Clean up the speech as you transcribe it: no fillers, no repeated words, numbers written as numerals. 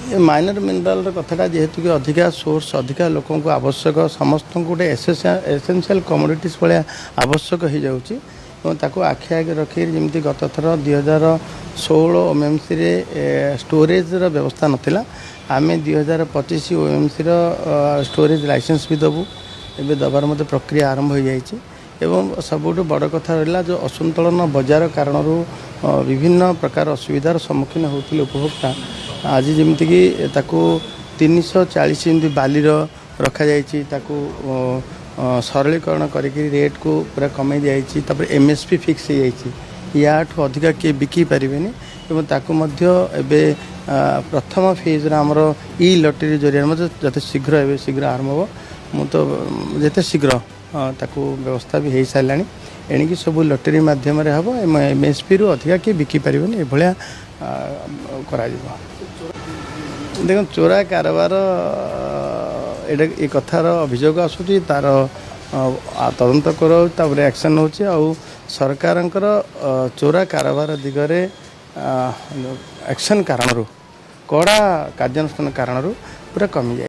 ये माइनर मिनराल कथाटा जेहेतु कि अधिका सोर्स अधिका लोक आवश्यक समस्त गोटे एसेंशियल कमोडिटीज भाया आवश्यक हो जाऊँगी ताको आखि आगे रखी जमी गत थर 2016 ओएमसी रे स्टोरेज व्यवस्था नाला आम 2025 ओएमसी स्टोरेज लाइसेंस भी दबू ए दबार मत प्रक्रिया आरंभ हो जाए एवं सबुठ बड़ कथा रहा जो असंतुलन बजार कारण विभिन्न प्रकार असुविधार सम्मुखीन होते उपभोक्ता आज जमीक 340 जमी बाली रखा जाकू सरलीकरण करके रेट को पूरा कमे जापर एमएसपी फिक्स हो या अधिका किए बिकी पारे एवं ताकू एबे प्रथम फेज आमर ई लटरी जरिया जो शीघ्र आरंभ हो मु तो जिते शीघ्र ताकू व्यवस्था भी हो सारा एणिकी सब लटरी मध्यम हम एमएसपी रु अधिका किए बिकी पारे ये देख चोरा कारबार ये कथार अभियोग आसूँ तार तदंत कर एक्शन हो सरकार चोरा कारबार दिगरे एक्शन कारण कड़ा कार्यानुष्ठान कारण पूरा कमी जाए।